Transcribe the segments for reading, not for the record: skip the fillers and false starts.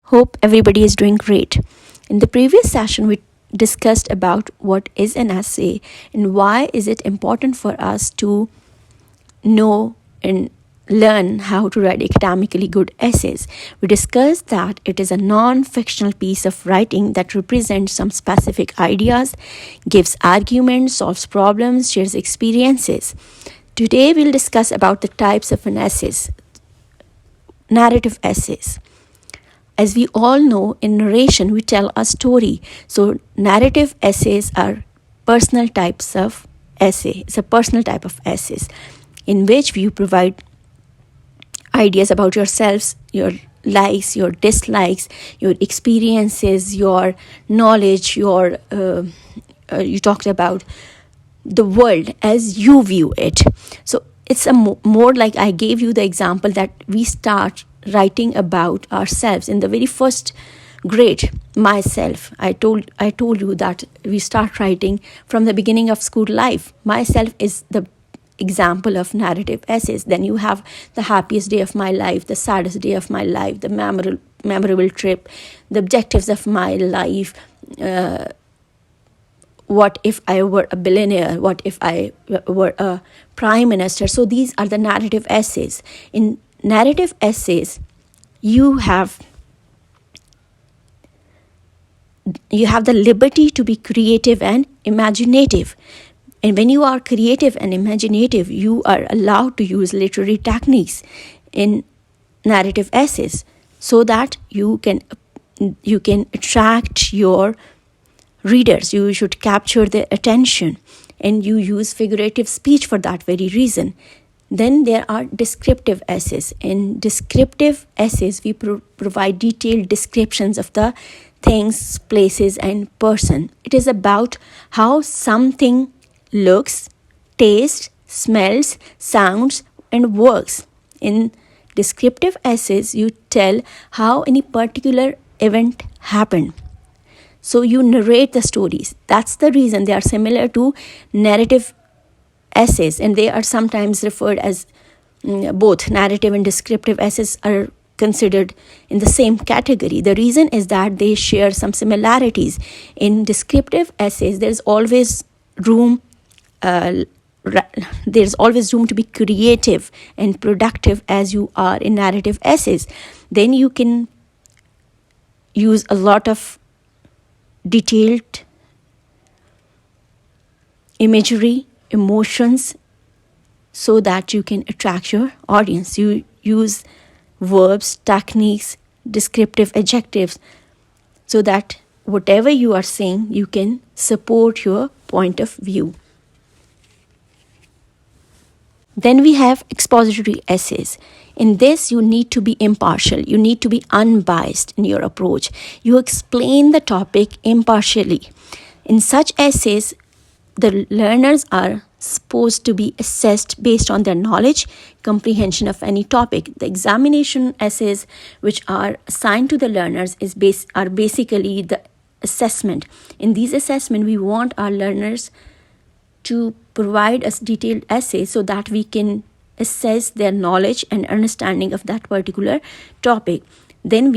Hope everybody is doing great. In the previous session, we discussed about what is an essay and why is it important for us to know and learn how to write academically good essays. We discussed that it is a non-fictional piece of writing that represents some specific ideas, gives arguments, solves problems, shares experiences. Today we'll discuss about the types of an essays, narrative essays. As we all know, in narration, we tell a story. So, narrative essays are personal types of essay. It's a personal type of essays in which you provide ideas about yourselves, your likes, your dislikes, your experiences, your knowledge, you talked about the world as you view it. So, it's a more like I gave you the example that we start writing about ourselves in the very first grade. Myself, I told you that we start writing from the beginning of school life. Myself is the example of narrative essays. Then you have the happiest day of my life, the saddest day of my life, the memorable trip, the objectives of my life. What if I were a billionaire? What if I were a prime minister? So these are the narrative essays. In narrative essays, you have the liberty to be creative and imaginative. And when you are creative and imaginative, you are allowed to use literary techniques in narrative essays so that you can attract your readers. You should capture their attention, and you use figurative speech for that very reason. Then there are descriptive essays. In descriptive essays, we provide detailed descriptions of the things, places, and person. It is about how something looks, tastes, smells, sounds, and works. In descriptive essays, you tell how any particular event happened. So you narrate the stories. That's the reason they are similar to narrative essays, and they are sometimes referred as both narrative and descriptive essays are considered in the same category. The reason is that they share some similarities. In descriptive essays, there's always room to be creative and productive as you are in narrative essays. Then you can use a lot of detailed imagery, emotions, so that you can attract your audience. You use verbs, techniques, descriptive adjectives, so that whatever you are saying, you can support your point of view. Then we have expository essays. In this, you need to be impartial. You need to be unbiased in your approach. You explain the topic impartially. In such essays, the learners are supposed to be assessed based on their knowledge, comprehension of any topic. The examination essays which are assigned to the learners are basically the assessment. In these assessments, we want our learners to provide us detailed essays so that we can assess their knowledge and understanding of that particular topic. Then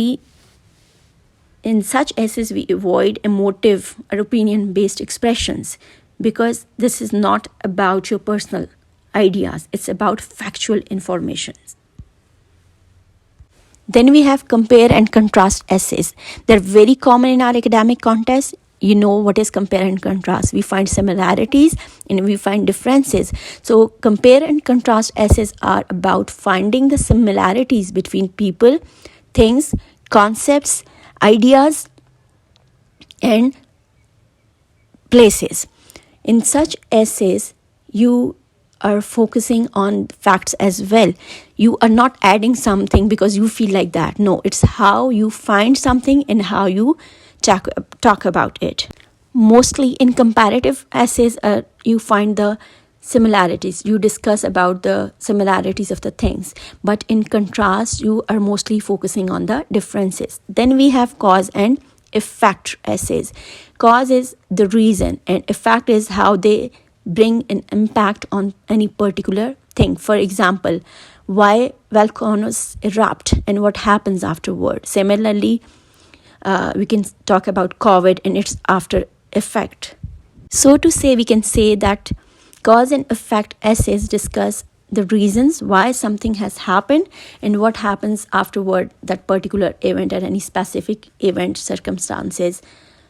in such essays, we avoid emotive or opinion-based expressions, because this is not about your personal ideas. It's about factual information. Then we have compare and contrast essays. They're very common in our academic context. You know what is compare and contrast. We find similarities and we find differences. So compare and contrast essays are about finding the similarities between people, things, concepts, ideas, and places. In such essays, you are focusing on facts as well. You are not adding something because you feel like that. No, it's how you find something and how you talk about it. Mostly in comparative essays, you find the similarities. You discuss about the similarities of the things. But in contrast, you are mostly focusing on the differences. Then we have cause and effect essays. Cause is the reason, and effect is how they bring an impact on any particular thing. For example, why volcanoes erupt and what happens afterward. Similarly, we can talk about COVID and its after effect. So to say, we can say that cause and effect essays discuss the reasons why something has happened and what happens afterward that particular event or any specific event circumstances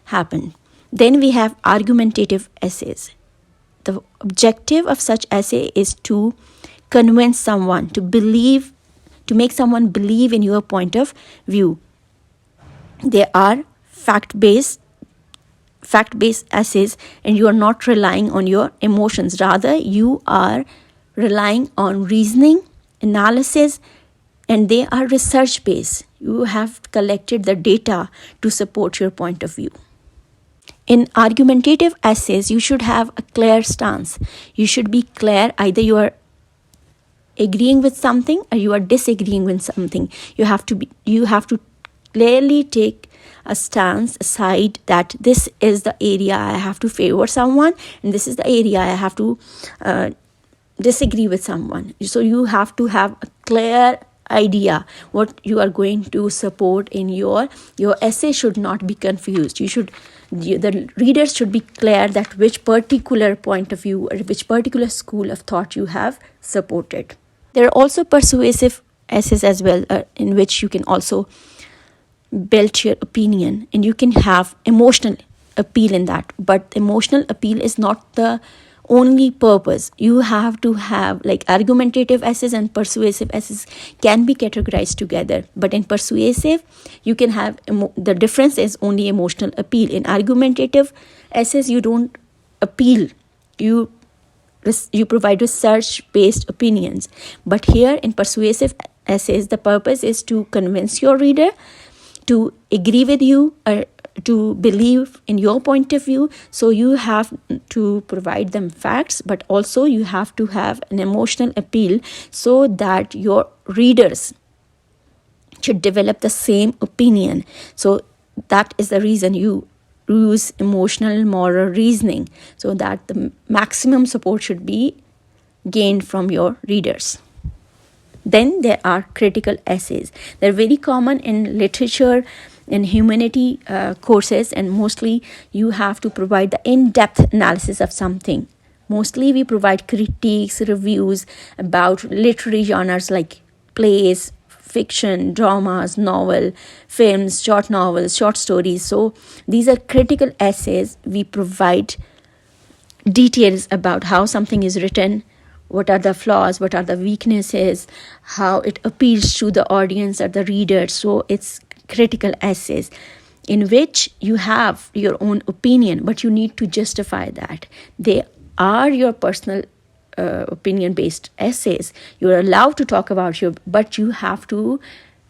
happen. Then we have argumentative essays. The objective of such essay is to convince someone, to make someone believe in your point of view. They are fact-based essays, and you are not relying on your emotions. Rather, you are relying on reasoning, analysis, and they are research-based. You have collected the data to support your point of view. In argumentative essays, you should have a clear stance. You should be clear, either you are agreeing with something or you are disagreeing with something. You have to clearly take a stance aside that this is the area I have to favor someone and this is the area I have to disagree with someone. So you have to have a clear idea what you are going to support in your essay. Should not be confused. The readers should be clear that which particular point of view or which particular school of thought you have supported. There are also persuasive essays as well, in which you can also build your opinion and you can have emotional appeal in that. But emotional appeal is not the only purpose. You have to have, like, argumentative essays and persuasive essays can be categorized together. But in persuasive, you can have the difference is only emotional appeal. In argumentative essays, you don't appeal. You provide research-based opinions. But here in persuasive essays, the purpose is to convince your reader to agree with you or to believe in your point of view. So you have to provide them facts, but also you have to have an emotional appeal so that your readers should develop the same opinion. So that is the reason you use emotional moral reasoning, so that the maximum support should be gained from your readers. Then there are critical essays. They're very common in literature, in humanity courses, and mostly you have to provide the in-depth analysis of something. Mostly we provide critiques, reviews about literary genres like plays, fiction, dramas, novel, films, short novels, short stories. So these are critical essays. We provide details about how something is written, what are the flaws, what are the weaknesses, how it appeals to the audience or the reader. So it's critical essays in which you have your own opinion, but you need to justify that. They are your personal opinion-based essays. You're allowed to talk about but you have to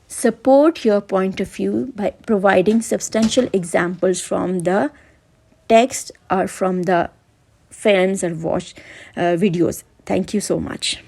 support your point of view by providing substantial examples from the text or from the films or watch videos. Thank you so much.